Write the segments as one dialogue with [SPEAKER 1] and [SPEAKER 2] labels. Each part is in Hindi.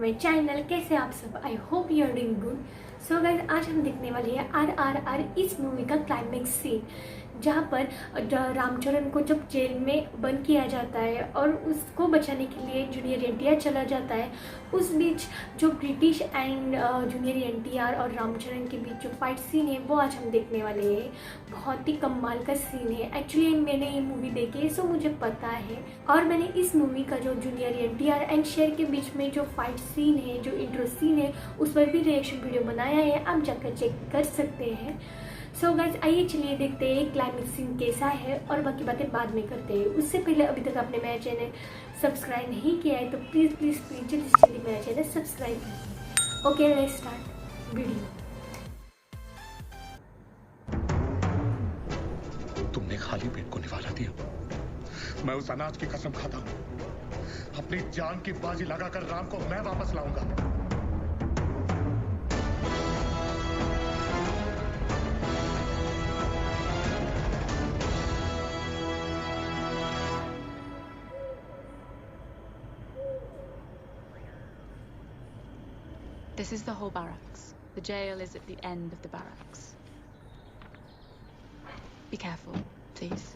[SPEAKER 1] My channel. कैसे आप सब? I hope you are doing good. So guys, आज हम देखने वाले हैं RRR इस मूवी का क्लाइमेक्स सीन, जहाँ पर रामचरण को जब जेल में बंद किया जाता है और उसको बचाने के लिए जूनियर एनटीआर चला जाता है। उस बीच जो ब्रिटिश एंड जूनियर एनटीआर और रामचरण के बीच जो फाइट सीन है वो आज हम देखने वाले हैं। बहुत ही कमाल का सीन है। एक्चुअली मैंने ये मूवी देखी है, सो मुझे पता है। और मैंने इस मूवी का जो जूनियर एनटीआर एंड शेर के बीच में जो फाइट सीन है, जो इंट्रो सीन है, उस पर भी रिएक्शन वीडियो बनाया है, आप जाकर चेक कर सकते हैं। सो गाइज, आइए चलिए देखते हैं क्लाइमेक्स सीन कैसा है और बाकी बातें बाद में करते हैं। उससे पहले अभी तक आपने मेरा चैनल सब्सक्राइब नहीं किया है तो प्लीज़ प्लीज़ प्लीज जल्दी से जल्दी मेरा चैनल सब्सक्राइब करिए। Okay, let's start video.
[SPEAKER 2] तुमने खाली पेट को निवाला दिया। मैं उस अनाज की कसम खाता हूं, अपनी जान की बाजी लगाकर राम को मैं वापस लाऊंगा।
[SPEAKER 3] This is the whole barracks. The jail is at the end of the barracks. Be careful, please.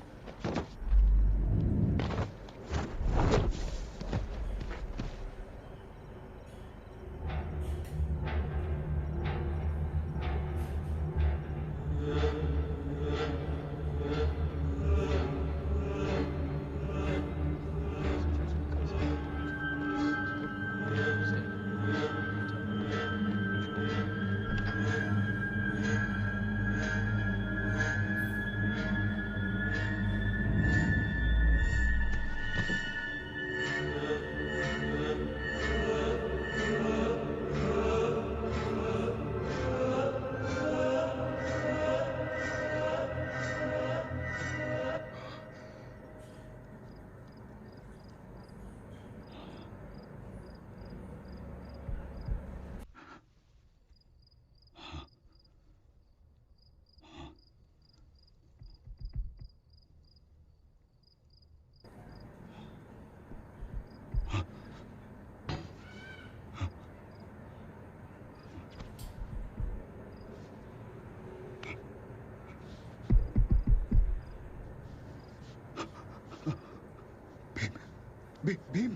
[SPEAKER 2] Bhim,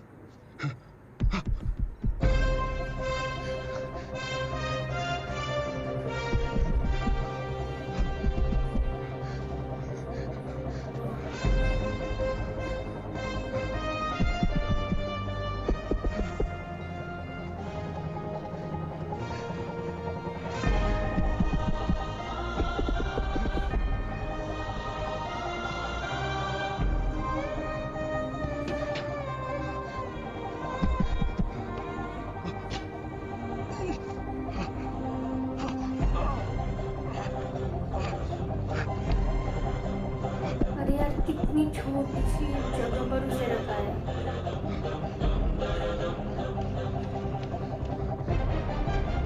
[SPEAKER 1] अरे यार, कितनी छोटी सी जगह पर उसे रखा है।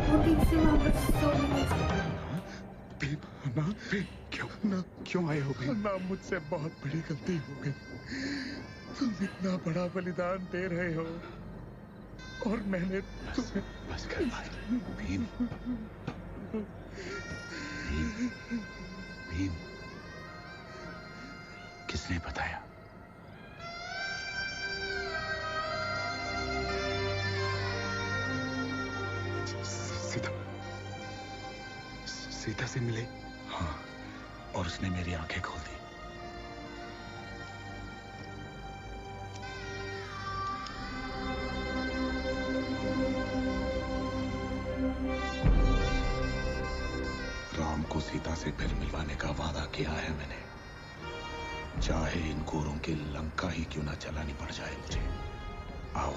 [SPEAKER 1] वो ठीक से वहां पर सो भी नहीं सकता।
[SPEAKER 2] भीम, ना भीम, क्यों आए हो भीम? ना, मुझसे बहुत बड़ी गलती हो गई। तुम इतना बड़ा बलिदान दे रहे हो और मैंने तुम्हें
[SPEAKER 4] बस कर भाई। भीम, भीम, भीम, किसने बताया?
[SPEAKER 2] सीता, सीता से मिले।
[SPEAKER 4] हाँ, और उसने मेरी आंखें खोल दी। राम को सीता से फिर मिलवाने का वादा किया है मैंने, चाहे इन गोरों की लंका ही क्यों ना चलानी पड़ जाए मुझे। आओ।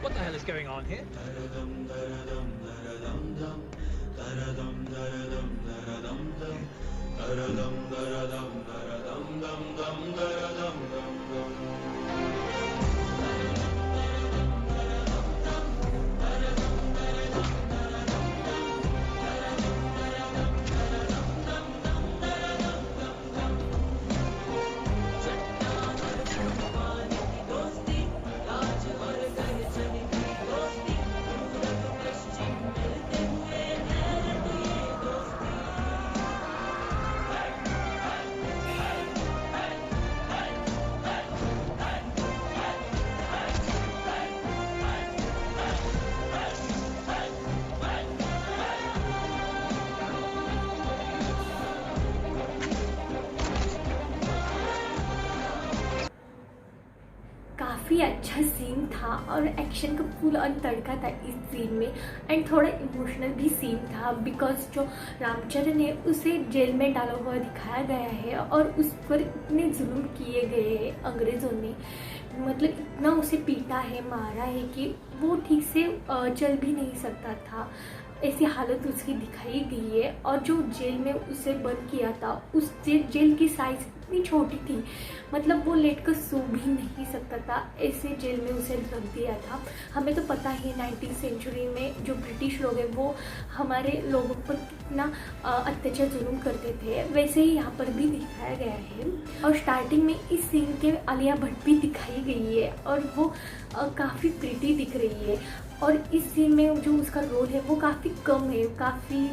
[SPEAKER 5] What the hell is going on here?
[SPEAKER 1] काफ़ी अच्छा सीन था और एक्शन का फुल ऑन तड़का था इस सीन में। एंड थोड़ा इमोशनल भी सीन था बिकॉज जो रामचरण है उसे जेल में डाला हुआ दिखाया गया है और उस पर इतने जुल्म किए गए हैं अंग्रेज़ों ने, मतलब इतना उसे पीटा है, मारा है कि वो ठीक से चल भी नहीं सकता था। ऐसी हालत उसकी दिखाई गई है। और जो जेल में उसे बंद किया था उस जेल की साइज़ इतनी छोटी थी, मतलब वो लेट कर सो भी नहीं सकता था, ऐसे जेल में उसे रख दिया था। हमें तो पता ही 19वीं सेंचुरी में जो ब्रिटिश लोग हैं वो हमारे लोगों पर कितना अत्याचार जुल्म करते थे, वैसे ही यहाँ पर भी दिखाया गया है। और स्टार्टिंग में इस सीन के आलिया भट्ट भी दिखाई गई है और वो काफ़ी प्रिटी दिख रही है। और इस सीन में जो उसका रोल है वो काफ़ी कम है, काफ़ी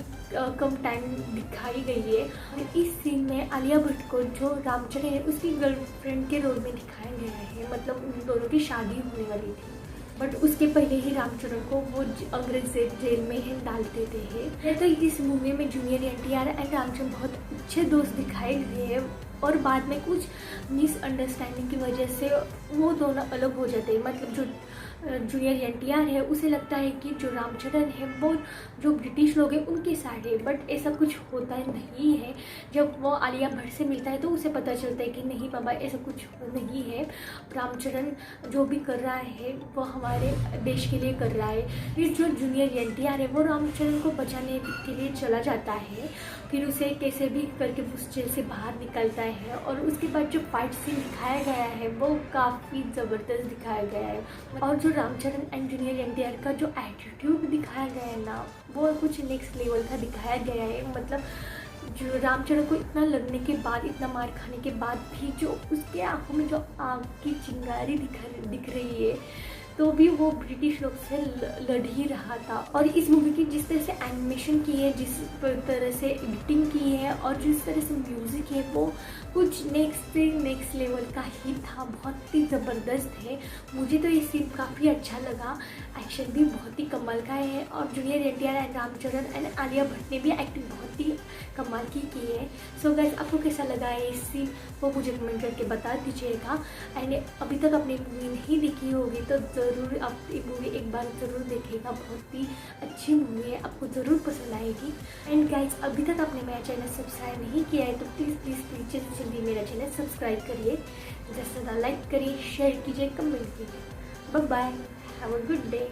[SPEAKER 1] कम टाइम दिखाई गई है। और इस सीन में आलिया भट्ट को जो रामचरण है उसकी गर्लफ्रेंड के रोल में दिखाया गया है, मतलब उन दोनों की शादी होने वाली थी। बट उसके पहले ही रामचरण को वो अंग्रेज जेल में ही डाल देते हैं। तो इस मूवी में जूनियर एनटीआर एंड रामचरण बहुत अच्छे दोस्त दिखाए गए हैं और बाद में कुछ मिसअंडरस्टैंडिंग की वजह से वो दोनों अलग हो जाते हैं। मतलब जो जूनियर एनटीआर है उसे लगता है कि जो रामचरण है वो जो ब्रिटिश लोग हैं उनके साइड है, बट ऐसा कुछ होता नहीं है। जब वो आलिया भट्ट से मिलता है तो उसे पता चलता है कि नहीं बाबा ऐसा कुछ नहीं है, रामचरण जो भी कर रहा है वो हमारे देश के लिए कर रहा है। फिर जो जूनियर एनटीआर है वो रामचरण को बचाने के लिए चला जाता है, फिर उसे कैसे भी करके उस जेल से बाहर निकलता है। और उसके बाद जो फाइट सीन दिखाया गया है वो काफ़ी ज़बरदस्त दिखाया गया है। और जो रामचरण एंड जूनियर एनटीआर का जो एटीट्यूड दिखाया गया है ना वो कुछ नेक्स्ट लेवल का दिखाया गया है। मतलब जो रामचरण को इतना लगने के बाद, इतना मार खाने के बाद भी जो उसके आंखों में जो आग की चिंगारी दिख रही है, तो भी वो ब्रिटिश लोग से लड़ ही रहा था। और इस मूवी की जिस तरह से एनिमेशन की है, जिस तरह से एडिटिंग की है और जिस तरह से म्यूज़िक है वो कुछ नेक्स्ट लेवल का ही था, बहुत ही ज़बरदस्त है। मुझे तो ये सीन काफ़ी अच्छा लगा, एक्शन भी बहुत ही कमाल का है। और junior NTR and Ram Charan and Alia Bhatt ने भी एक्टिंग बहुत ही कमाल की है। सो गाइस, आपको कैसा लगा है इस सीन वो मुझे कमेंट करके बता दीजिएगा। एंड अभी तक आपने मूवी नहीं देखी होगी तो ज़रूर आप ये मूवी एक बार ज़रूर देखिएगा, बहुत ही अच्छी मूवी है, आपको ज़रूर पसंद आएगी। एंड गाइस, अभी तक आपने मेरा चैनल सब्सक्राइब नहीं किया है तो प्लीज़ जल्दी मेरा चैनल सब्सक्राइब करिए, ज़्यादा से ज़्यादा लाइक करिए, शेयर कीजिए, कमेंट कीजिए। Bye bye, have a good day.